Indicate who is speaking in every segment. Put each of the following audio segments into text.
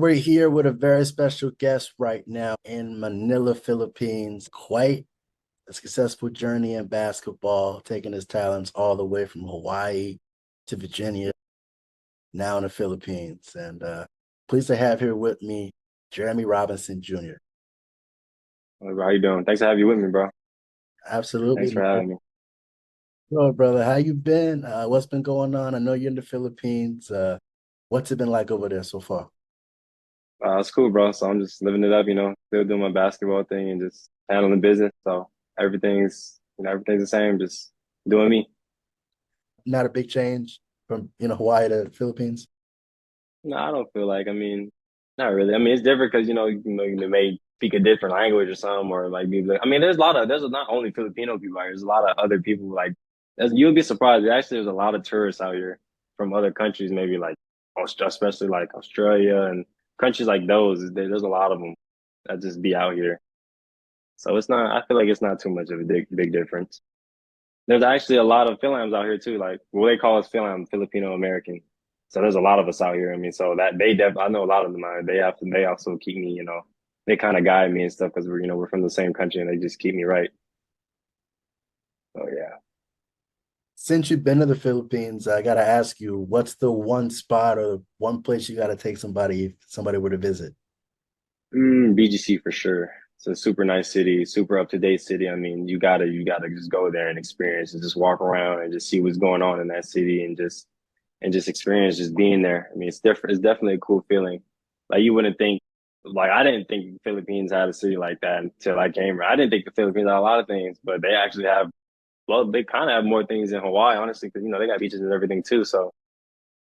Speaker 1: we're here with a very special guest right now in Manila, Philippines. Quite a successful journey in basketball, taking his talents all the way from Hawaii to Virginia, now in the Philippines. And pleased to have here with me Geremy Robinson Jr.
Speaker 2: How you doing? Thanks for having you with me, bro.
Speaker 1: Absolutely,
Speaker 2: Thanks for
Speaker 1: man.
Speaker 2: having me.
Speaker 1: Hello, brother. How you been? What's been going on? I know you're in the Philippines. What's it been like over there so far?
Speaker 2: It's cool, bro. So I'm just living it up, still doing my basketball thing and just handling business. So everything's the same, just doing me.
Speaker 1: Not a big change from Hawaii to the Philippines.
Speaker 2: No, I don't feel like, not really. It's different because, you may speak a different language or something, or like be like, there's not only Filipino people out here, there's a lot of other people like, you'll be surprised. Actually, there's a lot of tourists out here from other countries, maybe like, especially like Australia and countries like those. There's a lot of them that just be out here. So I feel like it's not too much of a big difference. There's actually a lot of Philams out here too. Like, well, they call us Philam, Filipino American. So there's a lot of us out here. So that I know a lot of them. They also keep me, they kind of guide me and stuff because we're from the same country and they just keep me right. So yeah.
Speaker 1: Since you've been to the Philippines, I gotta ask you, what's the one spot or one place you gotta take somebody if somebody were to visit?
Speaker 2: BGC for sure. It's a super nice city, super up to date city. You gotta just go there and experience and just walk around and just see what's going on in that city and just experience just being there. It's different. It's definitely a cool feeling. Like you wouldn't think, like I didn't think the Philippines had a city like that until I came here. I didn't think the Philippines had a lot of things, but they actually have, well, they kind of have more things than Hawaii, honestly, because they got beaches and everything too. So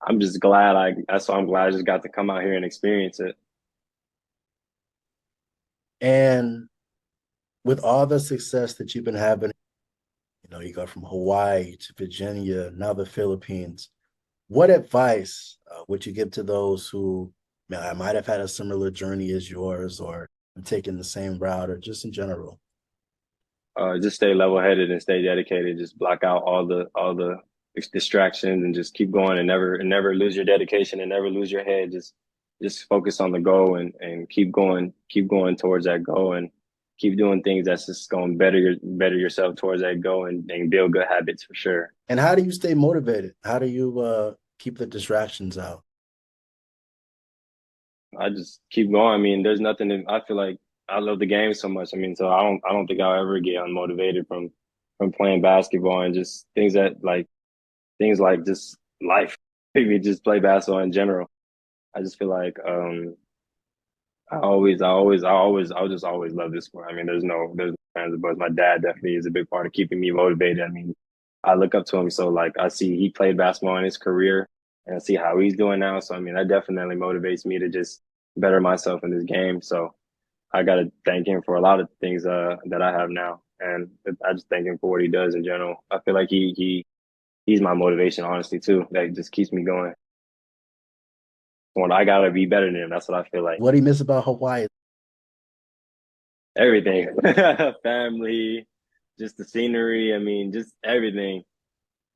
Speaker 2: I'm glad I just got to come out here and experience it.
Speaker 1: And with all the success that you've been having, you go from Hawaii to Virginia, now the Philippines. What advice would you give to those who might have had a similar journey as yours or taken the same route or just in general?
Speaker 2: Just stay level headed and stay dedicated. Just block out all the distractions and just keep going and never lose your dedication and never lose your head. Just focus on the goal and keep going towards that goal and keep doing things that's just going to better yourself towards that goal and build good habits for sure.
Speaker 1: And how do you stay motivated? How do you keep the distractions out?
Speaker 2: I just keep going. There's nothing I feel like I love the game so much. So I don't think I'll ever get unmotivated from playing basketball and just things like just life. Maybe just play basketball in general. I just feel like I'll just always love this sport. There's no fans of boys. My dad definitely is a big part of keeping me motivated. I look up to him, so like I see he played basketball in his career and I see how he's doing now. So that definitely motivates me to just better myself in this game. So I gotta thank him for a lot of things that I have now. And I just thank him for what he does in general. I feel like he's my motivation, honestly, too. That just keeps me going. When I gotta be better than him, that's what I feel like.
Speaker 1: What do you miss about Hawaii?
Speaker 2: Everything, family, just the scenery. Just everything.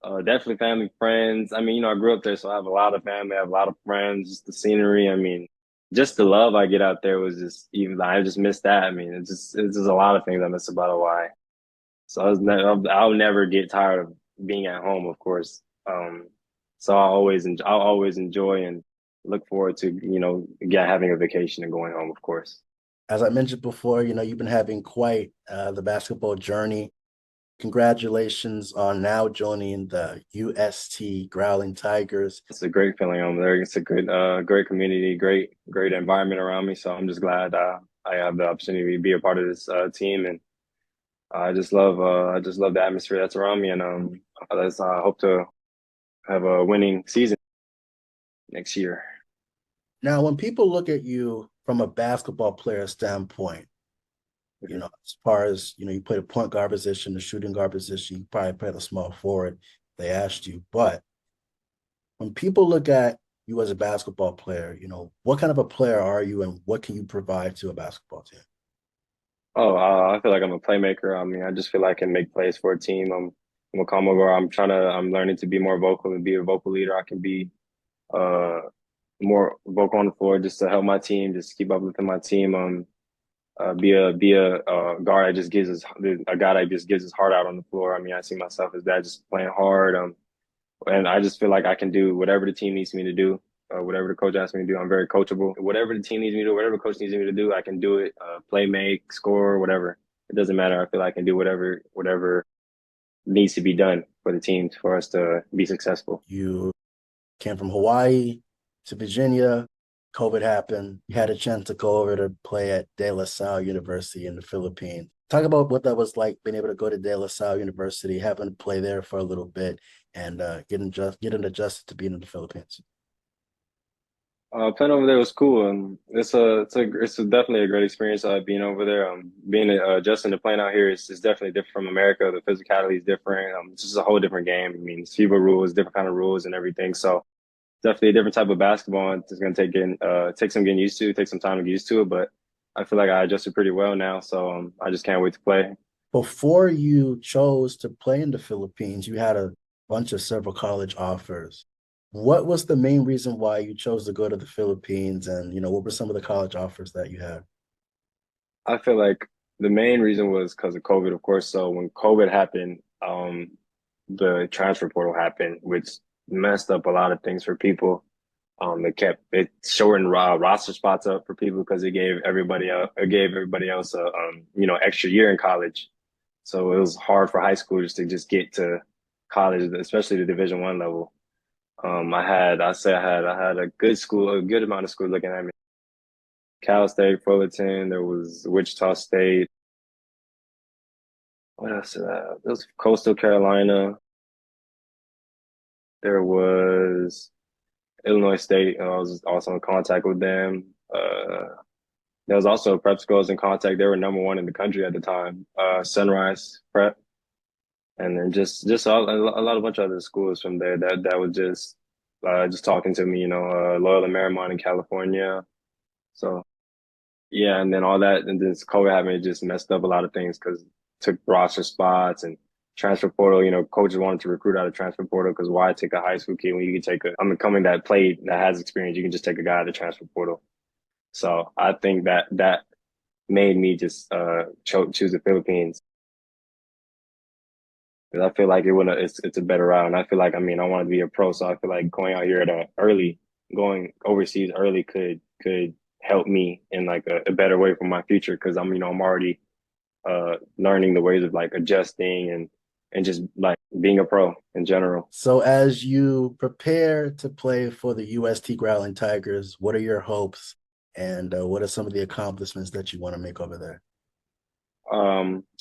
Speaker 2: Definitely family, friends. I grew up there, so I have a lot of family. I have a lot of friends. Just the scenery. Just the love I get out there was just even. I just miss that. It's just a lot of things I miss about Hawaii. So I'll never get tired of being at home, of course. So I'll always enjoy and look forward to having a vacation and going home, of course.
Speaker 1: As I mentioned before, you've been having quite the basketball journey. Congratulations on now joining the UST Growling Tigers.
Speaker 2: It's a great feeling over there. It's a great community, great environment around me. So I'm just glad I have the opportunity to be a part of this team, and I just love the atmosphere that's around me, and I hope to have a winning season next year.
Speaker 1: Now, when people look at you from a basketball player standpoint,
Speaker 2: Mhm.
Speaker 1: as far as, you play the point guard position, the shooting guard position, you probably play the small forward, they asked you. But when people look at you as a basketball player, what kind of a player are you and what can you provide to a basketball team?
Speaker 2: Oh, I feel like I'm a playmaker. I just feel like I can make plays for a team. I'm a calm over. I'm learning to be more vocal and be a vocal leader. I can be. more vocal on the floor just to help my team, just keep uplifting my team. Be a guard that just gives his a guy that just gives his heart out on the floor. I mean, I see myself as that, just playing hard. And I just feel like I can do whatever the team needs me to do, whatever the coach asks me to do. I'm very coachable. Whatever the team needs me to do, whatever the coach needs me to do, I can do it. Play, make, score, whatever. It doesn't matter. I feel like I can do whatever needs to be done for the team for us to be successful.
Speaker 1: You came from Hawaii to Virginia. COVID happened. You had a chance to go over to play at De La Salle University in the Philippines. Talk about what that was like, being able to go to De La Salle University, having to play there for a little bit, and getting adjusted to being in the Philippines.
Speaker 2: Playing over there was cool. It's definitely a great experience. Being over there, being adjusting to playing out here is definitely different from America. The physicality is different. It's just a whole different game. I mean, it's FIBA rules, different kind of rules and everything. So definitely a different type of basketball. And it's gonna take some getting used to, take some time to get used to it. But I feel like I adjusted pretty well now. So I just can't wait to play.
Speaker 1: Before you chose to play in the Philippines, you had a bunch of several college offers. What was the main reason why you chose to go to the Philippines? And, what were some of the college offers that you had?
Speaker 2: I feel like the main reason was because of COVID, of course. So when COVID happened, the transfer portal happened, which messed up a lot of things for people. It shortened roster spots up for people because it gave everybody else a extra year in college. So it was hard for high schoolers to just get to college, especially the Division I level. I had a good amount of school looking at me. Cal State, Fullerton, there was Wichita State. What else? There was Coastal Carolina. There was Illinois State. I was also in contact with them. There was also prep schools in contact. They were number 1 in the country at the time. Sunrise Prep, and then a lot of bunch of other schools from there that was just talking to me. Loyola Marymount in California. So yeah, and then all that, and this COVID happened, it just messed up a lot of things because took roster spots and transfer portal. Coaches wanted to recruit out of transfer portal because why take a high school kid when you can take I'm coming that has experience, you can just take a guy out of the transfer portal. So I think that made me just choose the Philippines because I feel like it's a better route, and I feel like I want to be a pro, so I feel like going overseas early could help me in like a better way for my future because I'm already learning the ways of like adjusting and just like being a pro in general.
Speaker 1: So, as you prepare to play for the UST Growling Tigers, what are your hopes, and what are some of the accomplishments that you want to make over there?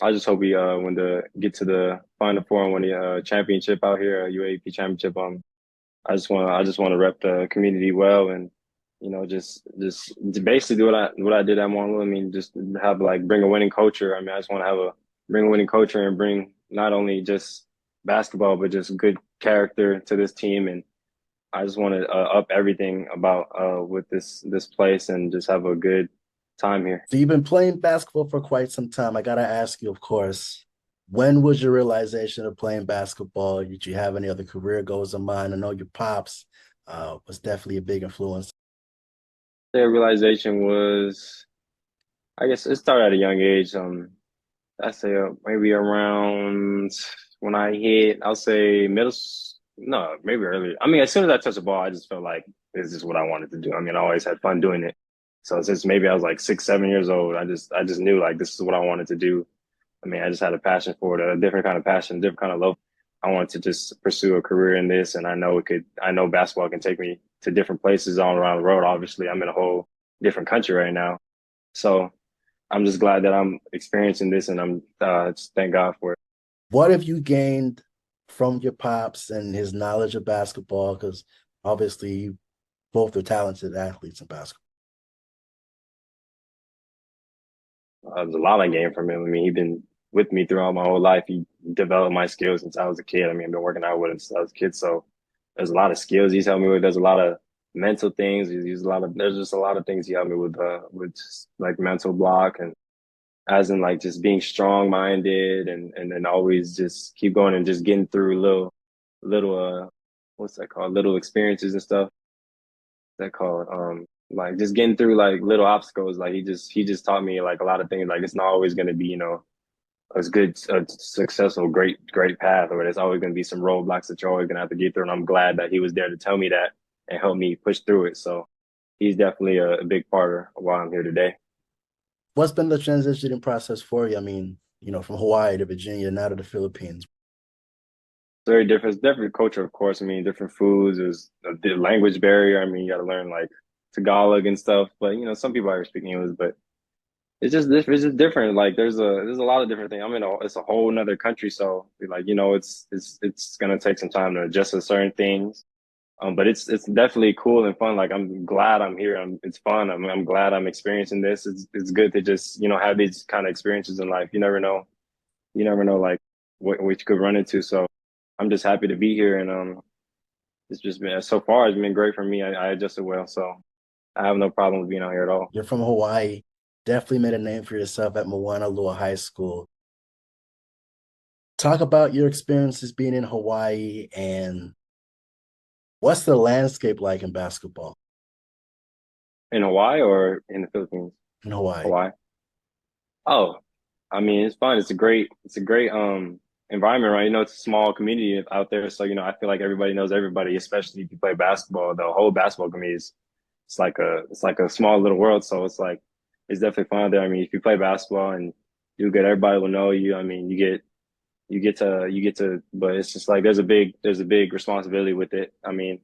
Speaker 2: I just hope we when the get to the Final Four and win the championship out here, UAP championship. I just want to rep the community well and just basically do what I did at Monroe. I mean, just have like bring a winning culture. I mean, I just want to bring a winning culture and bring not only just basketball but just good character to this team. And I just want to up everything about with this place and just have a good time here.
Speaker 1: So, you've been playing basketball for quite some time. I got to ask you, of course, when was your realization of playing basketball? Did you have any other career goals in mind? I know your pops was definitely a big influence.
Speaker 2: The realization was, I guess it started at a young age. I say maybe around when I hit, I'll say no, maybe earlier. I mean, as soon as I touched the ball, I just felt like this is what I wanted to do. I mean, I always had fun doing it. So since maybe I was like 6, 7 years old, I just knew like this is what I wanted to do. I mean, I just had a passion for it, a different kind of passion, different kind of love. I wanted to just pursue a career in this, and I know basketball can take me to different places all around the world. Obviously, I'm in a whole different country right now. So I'm just glad that I'm experiencing this, and I'm just thank God for it.
Speaker 1: What have you gained from your pops and his knowledge of basketball? Because obviously, you both are talented athletes in basketball.
Speaker 2: There's a lot I gained from him. I mean, he's been with me throughout my whole life. He developed my skills since I was a kid. I mean, I've been working out with him since I was a kid. So there's a lot of skills he's helped me with. There's a lot of mental things. There's just a lot of things he helped me with just like mental block and as in like just being strong minded and then always just keep going and just getting through little what's that called? Little experiences and stuff. that called like just getting through like little obstacles. Like he just taught me like a lot of things. Like it's not always going to be a good, a successful, great path, or there's always going to be some roadblocks that you're always going to have to get through. And I'm glad that he was there to tell me that and help me push through it. So he's definitely a big part of why I'm here today.
Speaker 1: What's been the transitioning process for you? I mean, from Hawaii to Virginia, now to the Philippines.
Speaker 2: Very different. It's different culture, of course. I mean, different foods. There's a language barrier. I mean, you got to learn like Tagalog and stuff. But some people are speaking English, but it's just different. It's just different. Like there's a lot of different things. It's a whole nother country, so like it's gonna take some time to adjust to certain things. But it's definitely cool and fun. Like I'm glad I'm here. It's fun. I'm glad I'm experiencing this. It's good to just have these kind of experiences in life. You never know. You never know like what you could run into. So I'm just happy to be here, and it's just been so far. It's been great for me. I adjusted well, so I have no problem with being out here at all.
Speaker 1: You're from Hawaii, definitely made a name for yourself at Moana Lua High School. Talk about your experiences being in Hawaii and what's the landscape like in basketball
Speaker 2: In Hawaii or in the Philippines?
Speaker 1: in Hawaii?
Speaker 2: Hawaii. Oh, I mean, it's fun. It's a great environment, right? It's a small community out there, so I feel like everybody knows everybody, especially if you play basketball. The whole basketball community is it's like a small little world. So it's definitely fun out there. I mean, if you play basketball and you get everybody will know you. I mean, you get to, but it's just like there's a big responsibility with it. I mean,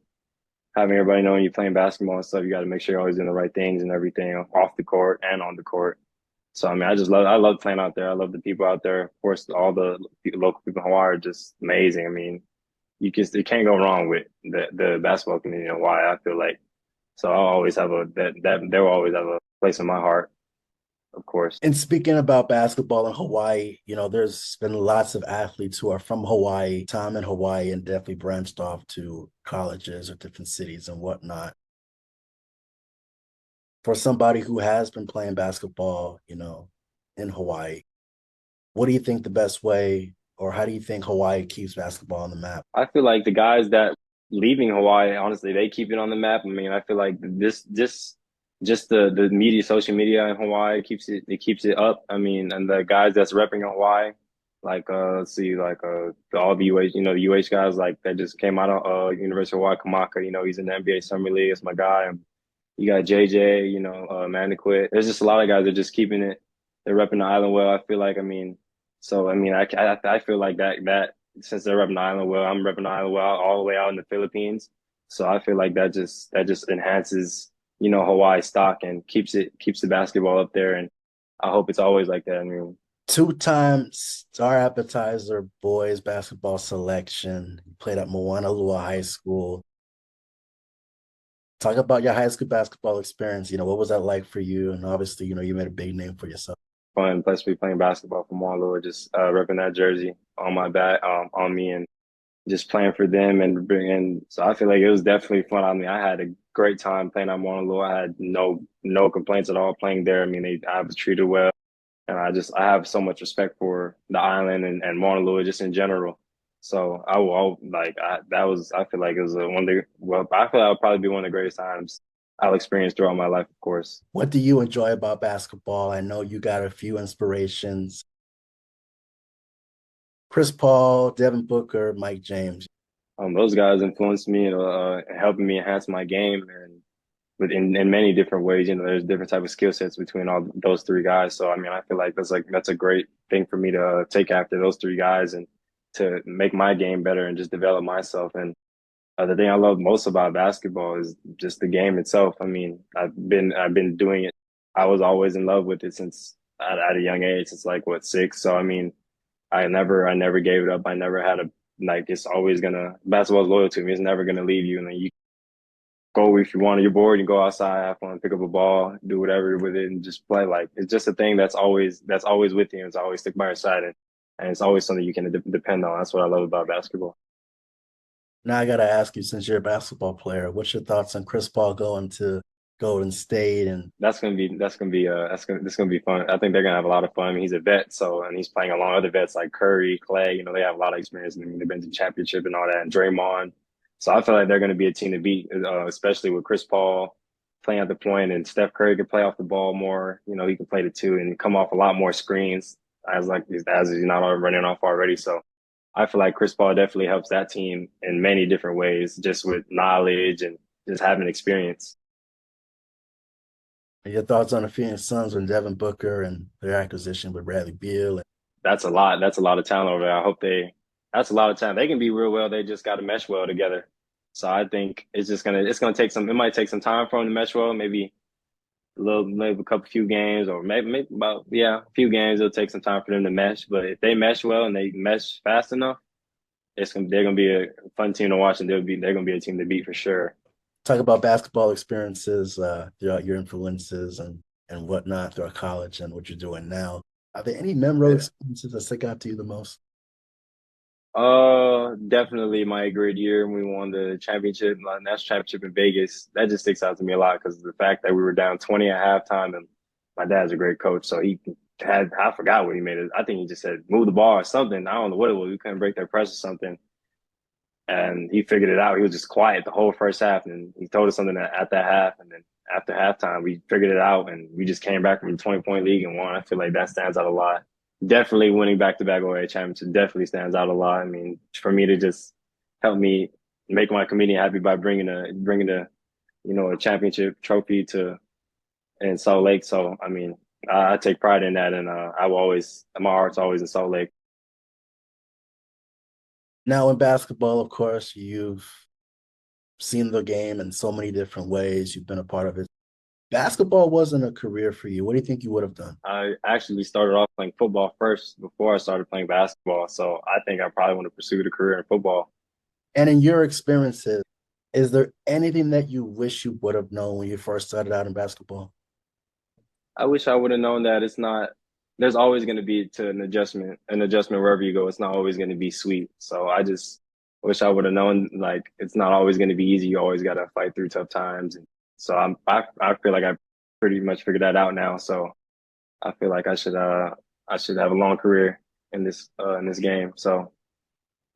Speaker 2: having everybody knowing you're playing basketball and stuff, you got to make sure you're always doing the right things and everything off the court and on the court. So I mean, I love playing out there. I love the people out there. Of course, all the local people in Hawaii are just amazing. I mean, you can't go wrong with the basketball community in Hawaii. I feel like so I'll always have a that they will always have a place in my heart, of course.
Speaker 1: And speaking about basketball in Hawaii, there's been lots of athletes who are from Hawaii, time in Hawaii, and definitely branched off to colleges or different cities and whatnot. For somebody who has been playing basketball, in Hawaii, what do you think the best way, or how do you think Hawaii keeps basketball on the map?
Speaker 2: I feel like the guys that leaving Hawaii, honestly, they keep it on the map. I mean, I feel like this just the media, social media in Hawaii keeps it up. I mean, and the guys that's repping Hawaii, like let's see, like all the UH, the UH guys like that just came out of University of Hawaii, Kamaka, he's in the NBA Summer League. It's my guy. And you got JJ, Maniquit. There's just a lot of guys that are just keeping it. They're repping the island well. I feel like, I mean, so I mean, I feel like that since they're repping the island well, I'm repping the island well all the way out in the Philippines. So I feel like that just enhances, Hawaii stock and keeps the basketball up there. And I hope it's always like that. I mean,
Speaker 1: Two-time star appetizer boys basketball selection. You played at Moana Lua High School. Talk about your high school basketball experience. What was that like for you? And obviously, you made a big name for yourself.
Speaker 2: fun, plus be playing basketball for Marlowe, just repping that jersey on my back, on me, and just playing for them and bringing. So I feel like it was definitely fun. I mean, I had a great time playing at Mauna Loa. I had no complaints at all playing there. I mean, I was treated well, and I have so much respect for the island and Mauna Loa just in general. So I feel like it was one of the well I feel like it'll probably be one of the greatest times I'll experience throughout my life, of course.
Speaker 1: What do you enjoy about basketball? I know you got a few inspirations. Chris Paul, Devin Booker, Mike James.
Speaker 2: Those guys influenced me and helping me enhance my game and in many different ways. There's different type of skill sets between all those three guys. So I mean, I feel like that's a great thing for me to take after those three guys and to make my game better and just develop myself. And the thing I love most about basketball is just the game itself. I mean, I've been doing it. I was always in love with it since at a young age. It's like what 6. So I mean, I never gave it up. I never had a like. It's always gonna basketball's loyal to me. It's never gonna leave you. And then you go if you want. You're bored. You go outside, have fun, pick up a ball, do whatever with it, and just play. Like it's just a thing that's always with you. It's always stick by your side, and it's always something you can depend on. That's what I love about basketball.
Speaker 1: Now I gotta ask you, since you're a basketball player, what's your thoughts on Chris Paul going to Golden State? And
Speaker 2: That's gonna be fun. I think they're gonna have a lot of fun. I mean, he's a vet, so and he's playing along other vets like Curry, Clay. They have a lot of experience. I mean, they've been to championship and all that. And Draymond. So I feel like they're going to be a team to beat, especially with Chris Paul playing at the point and Steph Curry can play off the ball more. You know, he can play the two and come off a lot more screens as he's not running off already. So I feel like Chris Paul definitely helps that team in many different ways, just with knowledge and just having experience.
Speaker 1: Your thoughts on the Phoenix Suns and Devin Booker and their acquisition with Bradley Beal?
Speaker 2: That's a lot. That's a lot of talent over there. I hope they. That's a lot of talent. They can be real well. They just got to mesh well together. So I think it's gonna take some. It might take some time for them to mesh well. Maybe maybe a couple few games, or maybe about a few games. It'll take some time for them to mesh. But if they mesh well and they mesh fast enough, they're gonna be a fun team to watch, and they're gonna be a team to beat for sure.
Speaker 1: Talk about basketball experiences throughout your influences and whatnot throughout college and what you're doing now. Are there any memorable
Speaker 2: Yeah.
Speaker 1: experiences that stick out to you the most?
Speaker 2: Definitely my grade year when we won the championship, national championship in Vegas. That just sticks out to me a lot because the fact that we were down 20 at halftime and my dad's a great coach. So I forgot what he made it. I think he just said, move the ball or something. I don't know what it was. We couldn't break that press or something. And he figured it out. He was just quiet the whole first half. And he told us something at that half. And then after halftime, we figured it out and we just came back from a 20-point league and won. I feel like that stands out a lot. Definitely winning back-to-back OA championship definitely stands out a lot. I mean, for me to just help me make my community happy by bringing a championship trophy to in Salt Lake. So I mean, I take pride in that, and I will always my heart's always in Salt Lake.
Speaker 1: Now in basketball, of course, you've seen the game in so many different ways. You've been a part of it. Basketball wasn't a career for you. What do you think you would have done?
Speaker 2: I actually started off playing football first before I started playing basketball. So I think I probably want to pursue a career in football.
Speaker 1: And in your experiences, is there anything that you wish you would have known when you first started out in basketball?
Speaker 2: I wish I would have known that it's not. There's always going to be an adjustment wherever you go. It's not always going to be sweet. So I just wish I would have known like it's not always going to be easy. You always got to fight through tough times. And so I feel like I pretty much figured that out now. So I feel like I should have a long career in this game. So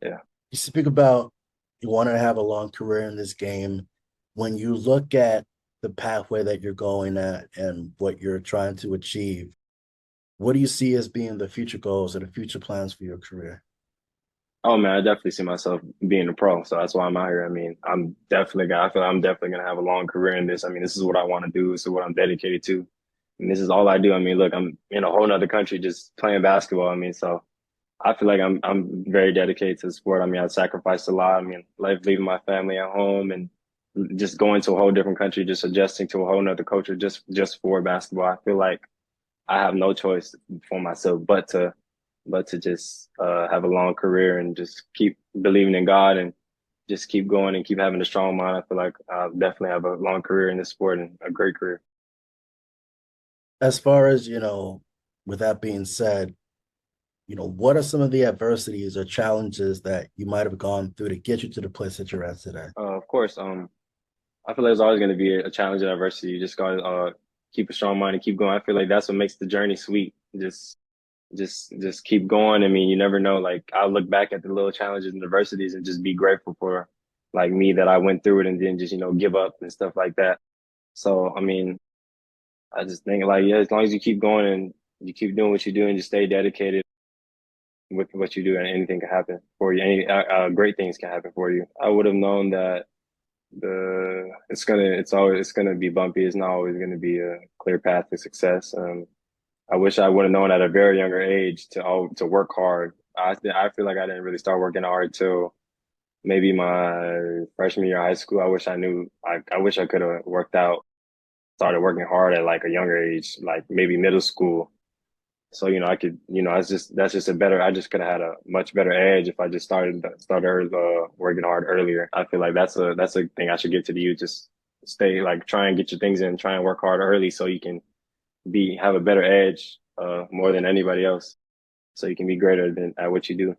Speaker 2: yeah.
Speaker 1: You speak about you want to have a long career in this game. When you look at the pathway that you're going at and what you're trying to achieve, what do you see as being the future goals or the future plans for your career?
Speaker 2: Oh man, I definitely see myself being a pro. So that's why I'm out here. I mean, I feel like I'm definitely gonna have a long career in this. I mean, this is what I want to do. This is what I'm dedicated to. And this is all I do. I mean, look, I'm in a whole nother country just playing basketball. I mean, so I feel like I'm very dedicated to the sport. I mean, I've sacrificed a lot. I mean, like leaving my family at home and just going to a whole different country, just adjusting to a whole nother culture just for basketball. I feel like I have no choice for myself but to just have a long career and just keep believing in God and just keep going and keep having a strong mind. I feel like I'll definitely have a long career in this sport and a great career.
Speaker 1: As far as, with that being said, what are some of the adversities or challenges that you might have gone through to get you to the place that you're at today?
Speaker 2: Of course, I feel like there's always going to be a challenge and adversity. You just got to keep a strong mind and keep going. I feel like that's what makes the journey sweet. Just keep going. I mean, you never know. Like I'll look back at the little challenges and adversities and just be grateful for like me that I went through it and then just give up and stuff like that. So I mean, I just think like yeah, as long as you keep going and you keep doing what you do and just stay dedicated with what you do, and anything can happen for you. Any great things can happen for you. I would have known that it's gonna be bumpy. It's not always gonna be a clear path to success. I wish I would have known at a very younger age to work hard. I feel like I didn't really start working hard till maybe my freshman year of high school. I wish I knew. I wish I could have started working hard at like a younger age, like maybe middle school. So I could, that's just a better. I just could have had a much better edge if I just started working hard earlier. I feel like that's a thing I should give to the youth. Just stay like try and get your things in, try and work hard early so you can have a better edge more than anybody else, so you can be greater than at what you do.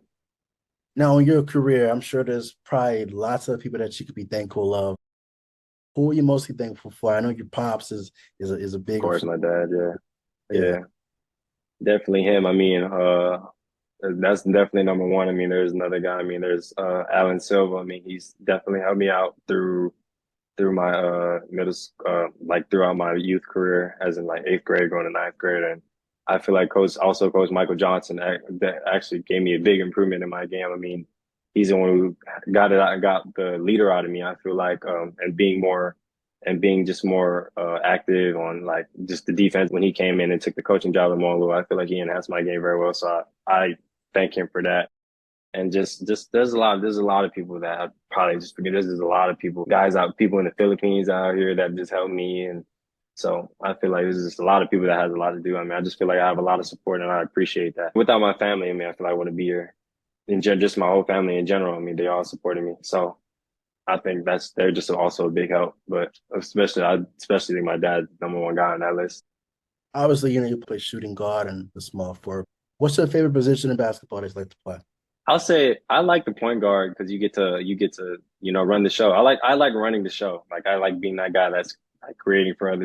Speaker 1: Now, in your career, I'm sure there's probably lots of people that you could be thankful of. Who are you mostly thankful for? I know your pops is a
Speaker 2: Of
Speaker 1: big
Speaker 2: course, my dad, yeah,
Speaker 1: yeah.
Speaker 2: yeah, definitely him. I mean, That's definitely number one. I mean, there's another guy. I mean, there's Alan Silva. I mean, he's definitely helped me out through my like throughout my youth career, as in like eighth grade going to ninth grade. And I feel like Coach Michael Johnson that actually gave me a big improvement in my game. I mean, he's the one who got the leader out of me. I feel like and being just more active on like just the defense when he came in and took the coaching job at Mongol. I feel like he enhanced my game very well. So I thank him for that. And just there's a lot of people that I probably just forget. There's a lot of people in the Philippines out here that just help me. And so I feel like there's just a lot of people that has a lot to do. I mean, I just feel like I have a lot of support and I appreciate that. Without my family, I mean, I feel like I wouldn't be here. Just my whole family in general. I mean, they all supported me. So I think they're just also a big help. But especially think my dad's number one guy on that list.
Speaker 1: Obviously, you play shooting guard and the small forward. What's your favorite position in basketball that you like to play?
Speaker 2: I'll say I like the point guard because you get to run the show. I like running the show. Like I like being that guy that's like creating for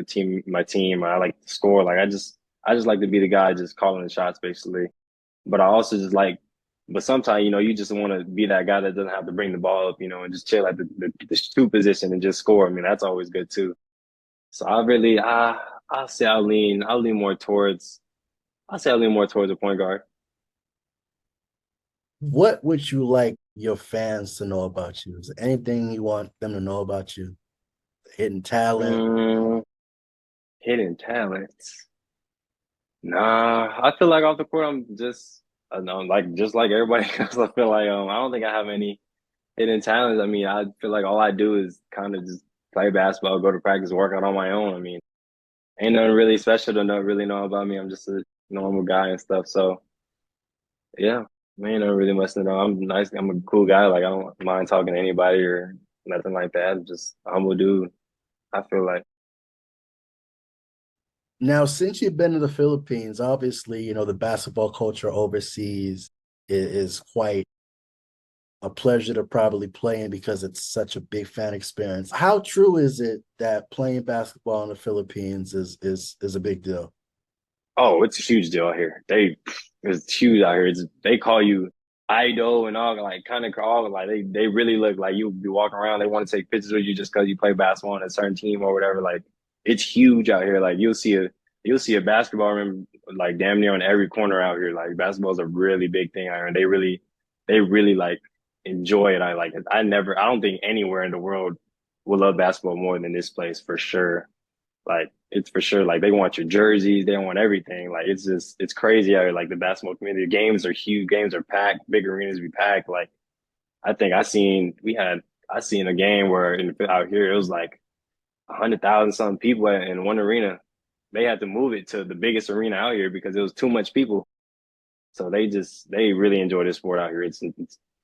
Speaker 2: my team. I like to score. Like I just like to be the guy just calling the shots basically. But I also just like, but sometimes you just want to be that guy that doesn't have to bring the ball up, and just chill at the shoot position and just score. I mean that's always good too. So I'll say I'll lean more towards a point guard.
Speaker 1: What would you like your fans to know about you? Is there anything you want them to know about you? Hidden talent?
Speaker 2: Mm, hidden talents. Nah, I feel like off the court, I'm just, I know, like just like everybody else. I feel like I don't think I have any hidden talents. I mean, I feel like all I do is kind of just play basketball, go to practice, work out on my own. I mean, ain't nothing really special to really know about me. I'm just a normal guy and stuff. So yeah, ain't nothing really much to know. I'm nice. I'm a cool guy. Like I don't mind talking to anybody or nothing like that. I'm just a humble dude. I feel like.
Speaker 1: Now, since you've been to the Philippines, obviously, the basketball culture overseas is quite a pleasure to probably play in because it's such a big fan experience. How true is it that playing basketball in the Philippines is a big deal?
Speaker 2: Oh, it's a huge deal out here. It's huge out here. They call you idol and all like kind of all like they really look like you be walking around. They want to take pictures with you just because you play basketball on a certain team or whatever. Like it's huge out here. Like you'll see a basketball rim like damn near on every corner out here. Like basketball is a really big thing out here, and they really like enjoy it. I like it. I don't think anywhere in the world will love basketball more than this place for sure. Like it's for sure. Like they want your jerseys, they want everything. Like it's crazy out here. Like the basketball community, the games are huge. Games are packed. Big arenas be packed. Like I think I seen a game where out here it was like 100,000 something people in one arena. They had to move it to the biggest arena out here because it was too much people. So they really enjoy this sport out here. It's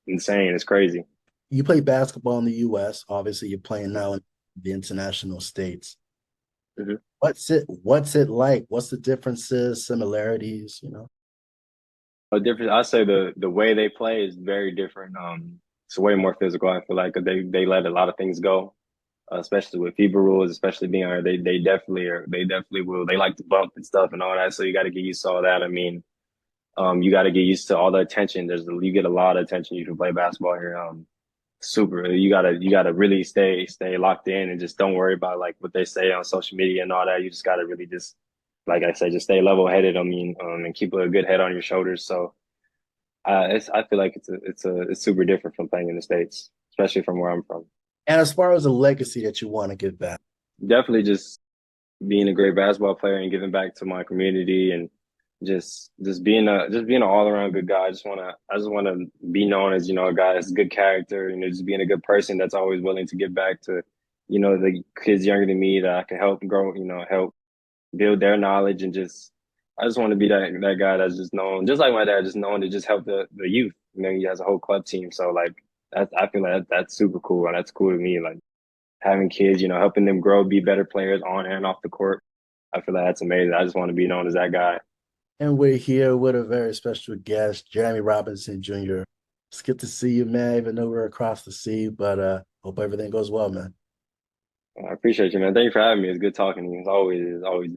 Speaker 2: insane. It's crazy.
Speaker 1: You play basketball in the US. Obviously, you're playing now in the international states.
Speaker 2: Mhm.
Speaker 1: What's it like? What's the differences, similarities?
Speaker 2: A different, I say the way they play is very different. It's way more physical. I feel like 'cause they let a lot of things go, especially with FIBA rules, especially being here. They definitely are. They definitely will. They like to bump and stuff and all that. So you got to get used to all that. I mean, you got to get used to all the attention. You get a lot of attention. You can play basketball here. Super. You gotta really stay locked in and just don't worry about like what they say on social media and all that. You just gotta really just like I said, just stay level headed. I mean, and keep a good head on your shoulders. So I feel like it's super different from playing in the States, especially from where I'm from.
Speaker 1: And as far as a legacy that you want to give back,
Speaker 2: Definitely just being a great basketball player and giving back to my community and just being an all around good guy. I just wanna be known as, a guy that's a good character, just being a good person that's always willing to give back to, the kids younger than me that I can help grow, help build their knowledge and I just want to be that guy that's just known, just like my dad, just known to just help the youth. He has a whole club team. So like I feel like that's super cool and that's cool to me. Like having kids, helping them grow, be better players on and off the court. I feel like that's amazing. I just want to be known as that guy.
Speaker 1: and we're here with a very special guest, Geremy Robinson Jr. It's good to see you, man. Even though we're across the sea, but hope everything goes well, man.
Speaker 2: I appreciate you, man. Thank you for having me. It's good talking to you. It's always.